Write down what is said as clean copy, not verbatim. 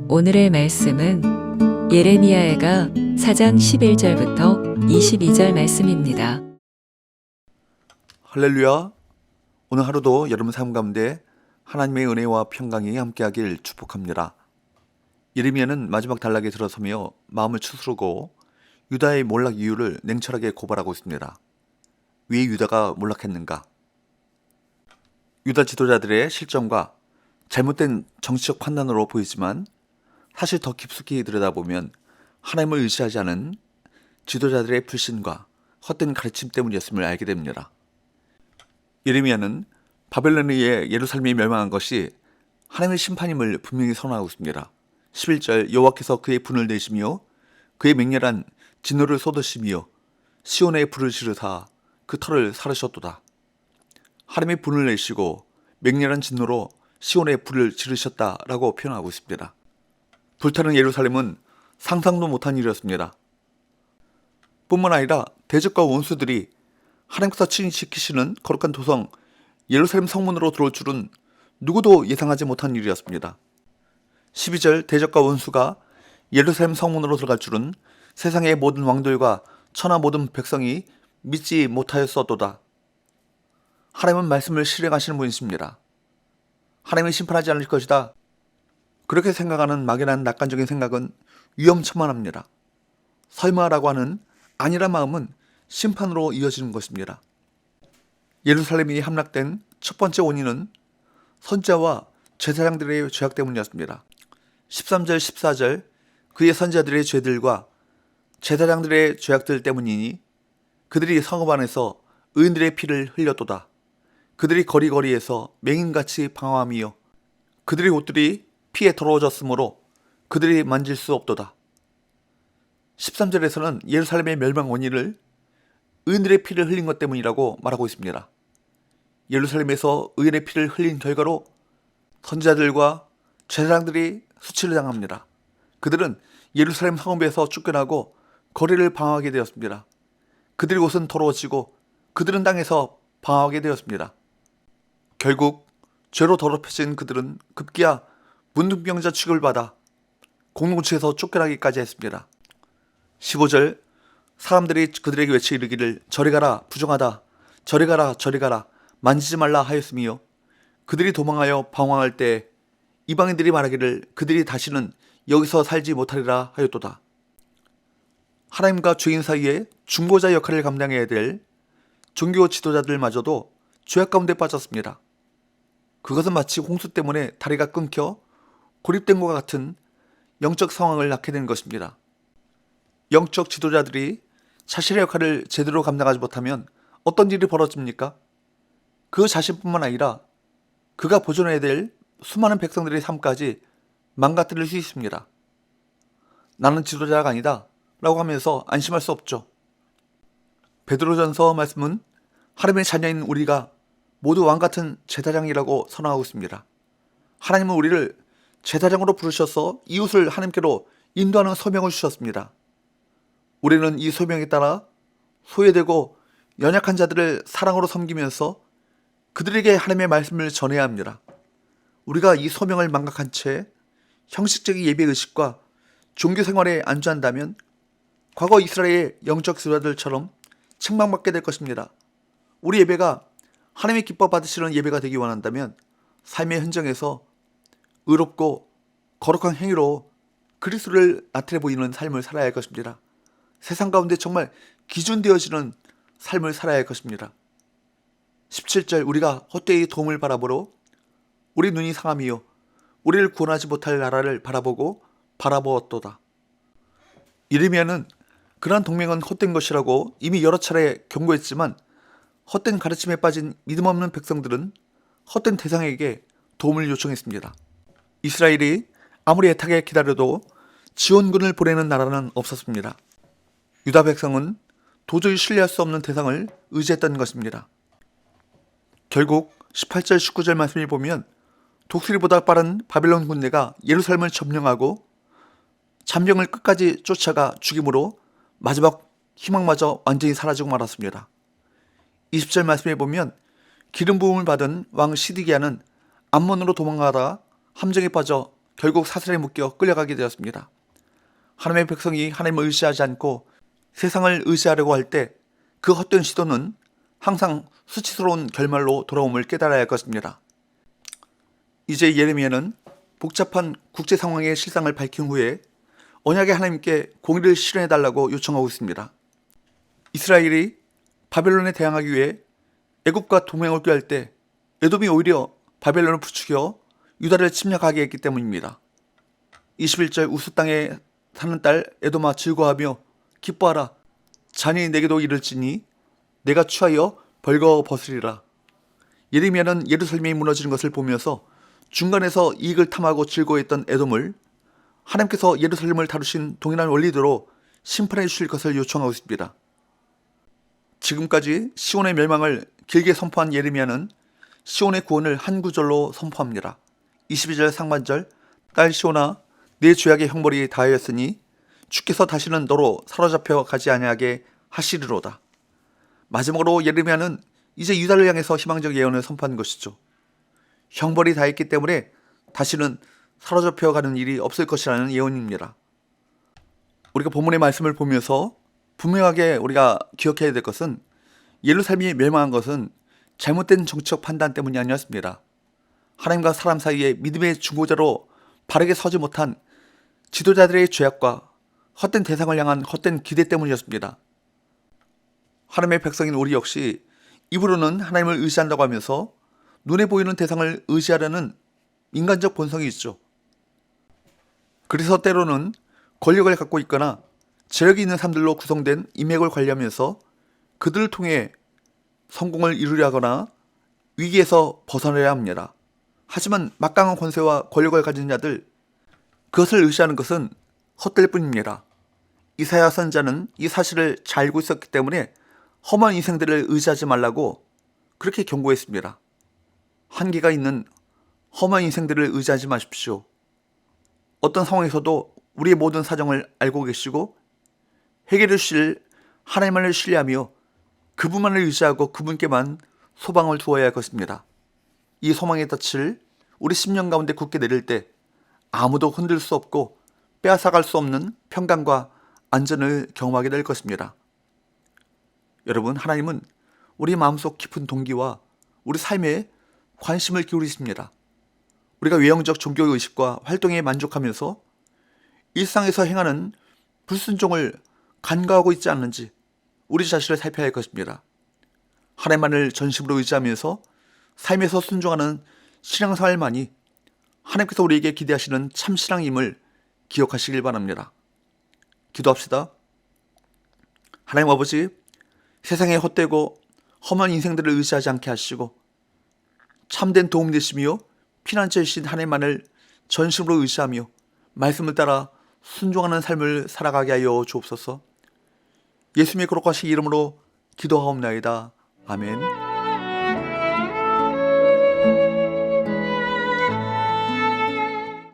오늘의 말씀은 예레미야애가 4장 11절부터 22절 말씀입니다. 할렐루야. 오늘 하루도 여러분 삶 가운데 하나님의 은혜와 평강이 함께하길 축복합니다. 예레미야는 마지막 단락에 들어서며 마음을 추스르고 유다의 몰락 이유를 냉철하게 고발하고 있습니다. 왜 유다가 몰락했는가? 유다 지도자들의 실정과 잘못된 정치적 판단으로 보이지만 사실 더 깊숙이 들여다보면 하나님을 의지하지 않은 지도자들의 불신과 헛된 가르침 때문이었음을 알게 됩니다. 예레미야는 바벨론에 의해 예루살렘이 멸망한 것이 하나님의 심판임을 분명히 선언하고 있습니다. 11절 여호와께서 그의 분을 내시며 그의 맹렬한 진노를 쏟으시며 시온에 불을 지르사 그 터를 사르셨도다. 하나님의 분을 내시고 맹렬한 진노로 시온에 불을 지르셨다라고 표현하고 있습니다. 불타는 예루살렘은 상상도 못한 일이었습니다. 뿐만 아니라 대적과 원수들이 하나님께서 친히 지키시는 거룩한 도성 예루살렘 성문으로 들어올 줄은 누구도 예상하지 못한 일이었습니다. 12절 대적과 원수가 예루살렘 성문으로 들어갈 줄은 세상의 모든 왕들과 천하 모든 백성이 믿지 못하였어도다. 하나님은 말씀을 실행하시는 분이십니다. 하나님은 심판하지 않을 것이다. 그렇게 생각하는 막연한 낙관적인 생각은 위험천만합니다. 설마라고 하는 아니란 마음은 심판으로 이어지는 것입니다. 예루살렘이 함락된 첫 번째 원인은 선지자와 제사장들의 죄악 때문이었습니다. 13절 14절 그의 선지자들의 죄들과 제사장들의 죄악들 때문이니 그들이 성읍 안에서 의인들의 피를 흘렸도다. 그들이 거리거리에서 맹인같이 방황하며 그들의 옷들이 피에 더러워졌으므로 그들이 만질 수 없도다. 13절에서는 예루살렘의 멸망 원인을 의인들의 피를 흘린 것 때문이라고 말하고 있습니다. 예루살렘에서 의인의 피를 흘린 결과로 선지자들과 제사장들이 수치를 당합니다. 그들은 예루살렘 성읍에서 쫓겨나고 거리를 방황하게 되었습니다. 그들의 옷은 더러워지고 그들은 땅에서 방황하게 되었습니다. 결국 죄로 더럽혀진 그들은 급기야 문둥병자 취급을 받아 공동체에서 쫓겨나기까지 했습니다. 15절 사람들이 그들에게 외쳐 이르기를 저리 가라 부정하다 저리 가라 저리 가라 만지지 말라 하였으며 그들이 도망하여 방황할 때 이방인들이 말하기를 그들이 다시는 여기서 살지 못하리라 하였도다. 하나님과 죄인 사이에 중보자 역할을 감당해야 될 종교 지도자들마저도 죄악 가운데 빠졌습니다. 그것은 마치 홍수 때문에 다리가 끊겨 고립된 것과 같은 영적 상황을 낳게 된 것입니다. 영적 지도자들이 자신의 역할을 제대로 감당하지 못하면 어떤 일이 벌어집니까? 그 자신뿐만 아니라 그가 보존해야 될 수많은 백성들의 삶까지 망가뜨릴 수 있습니다. 나는 지도자가 아니다 라고 하면서 안심할 수 없죠. 베드로전서 말씀은 하나님의 자녀인 우리가 모두 왕같은 제사장이라고 선언하고 있습니다. 하나님은 우리를 제사장으로 부르셔서 이웃을 하나님께로 인도하는 소명을 주셨습니다. 우리는 이 소명에 따라 소외되고 연약한 자들을 사랑으로 섬기면서 그들에게 하나님의 말씀을 전해야 합니다. 우리가 이 소명을 망각한 채 형식적인 예배의식과 종교생활에 안주한다면 과거 이스라엘의 영적 지도자들처럼 책망받게 될 것입니다. 우리 예배가 하나님의 기뻐 받으시는 예배가 되기 원한다면 삶의 현장에서 의롭고 거룩한 행위로 그리스도를 나타내 보이는 삶을 살아야 할 것입니다. 세상 가운데 정말 기준되어지는 삶을 살아야 할 것입니다. 17절 우리가 헛되이 도움을 바라보러 우리 눈이 상하며 우리를 구원하지 못할 나라를 바라보고 바라보았도다. 예레미야는 그러한 동맹은 헛된 것이라고 이미 여러 차례 경고했지만 헛된 가르침에 빠진 믿음 없는 백성들은 헛된 대상에게 도움을 요청했습니다. 이스라엘이 아무리 애타게 기다려도 지원군을 보내는 나라는 없었습니다. 유다 백성은 도저히 신뢰할 수 없는 대상을 의지했던 것입니다. 결국 18절 19절 말씀을 보면 독수리보다 빠른 바벨론 군대가 예루살렘을 점령하고 잔병을 끝까지 쫓아가 죽임으로 마지막 희망마저 완전히 사라지고 말았습니다. 20절 말씀에 보면 기름 부음을 받은 왕 시드기야는 암몬으로 도망가다 함정에 빠져 결국 사슬에 묶여 끌려가게 되었습니다. 하나님의 백성이 하나님을 의지하지 않고 세상을 의지하려고 할 때 그 헛된 시도는 항상 수치스러운 결말로 돌아옴을 깨달아야 할 것입니다. 이제 예레미야는 복잡한 국제 상황의 실상을 밝힌 후에 언약의 하나님께 공의를 실현해달라고 요청하고 있습니다. 이스라엘이 바벨론에 대항하기 위해 애굽과 동맹을 꾀할 때 에돔이 오히려 바벨론을 부추겨 유다를 침략하게 했기 때문입니다. 21절 우스 땅에 사는 딸 에돔아 즐거워하며 기뻐하라. 자니 내게도 이를지니 내가 취하여 벌거 벗으리라. 예레미야는 예루살렘이 무너지는 것을 보면서 중간에서 이익을 탐하고 즐거워했던 에돔을 하나님께서 예루살렘을 다루신 동일한 원리대로 심판해 주실 것을 요청하고 있습니다. 지금까지 시온의 멸망을 길게 선포한 예레미야는 시온의 구원을 한 구절로 선포합니다. 22절 상반절 딸 시온아 내 죄악의 형벌이 다하였으니 주께서 다시는 너로 사로잡혀 가지 아니하게 하시리로다. 마지막으로 예레미야는 이제 유다를 향해서 희망적 예언을 선포한 것이죠. 형벌이 다했기 때문에 다시는 사로잡혀 가는 일이 없을 것이라는 예언입니다. 우리가 본문의 말씀을 보면서 분명하게 우리가 기억해야 될 것은 예루살렘이 멸망한 것은 잘못된 정치적 판단 때문이 아니었습니다. 하나님과 사람 사이에 믿음의 중보자로 바르게 서지 못한 지도자들의 죄악과 헛된 대상을 향한 헛된 기대 때문이었습니다. 하나님의 백성인 우리 역시 입으로는 하나님을 의지한다고 하면서 눈에 보이는 대상을 의지하려는 인간적 본성이 있죠. 그래서 때로는 권력을 갖고 있거나 재력이 있는 사람들로 구성된 인맥을 관리하면서 그들을 통해 성공을 이루려 하거나 위기에서 벗어나야 합니다. 하지만 막강한 권세와 권력을 가진 자들, 그것을 의지하는 것은 헛될 뿐입니다. 이사야 선지자는 이 사실을 잘 알고 있었기 때문에 험한 인생들을 의지하지 말라고 그렇게 경고했습니다. 한계가 있는 험한 인생들을 의지하지 마십시오. 어떤 상황에서도 우리의 모든 사정을 알고 계시고 해결해 주실 하나님만을 신뢰하며 그분만을 의지하고 그분께만 소망을 두어야 할 것입니다. 이 소망의 닻을 우리 심령 가운데 굳게 내릴 때 아무도 흔들 수 없고 빼앗아갈 수 없는 평강과 안전을 경험하게 될 것입니다. 여러분, 하나님은 우리 마음속 깊은 동기와 우리 삶에 관심을 기울이십니다. 우리가 외형적 종교의식과 활동에 만족하면서 일상에서 행하는 불순종을 간과하고 있지 않는지 우리 자신을 살펴야 할 것입니다. 하나님만을 전심으로 의지하면서 삶에서 순종하는 신앙생활만이 하나님께서 우리에게 기대하시는 참신앙임을 기억하시길 바랍니다. 기도합시다. 하나님 아버지, 세상에 헛되고 험한 인생들을 의지하지 않게 하시고 참된 도움 되시며 피난처이신 하나님만을 전심으로 의지하며 말씀을 따라 순종하는 삶을 살아가게 하여 주옵소서. 예수님의 거룩하신 이름으로 기도하옵나이다. 아멘.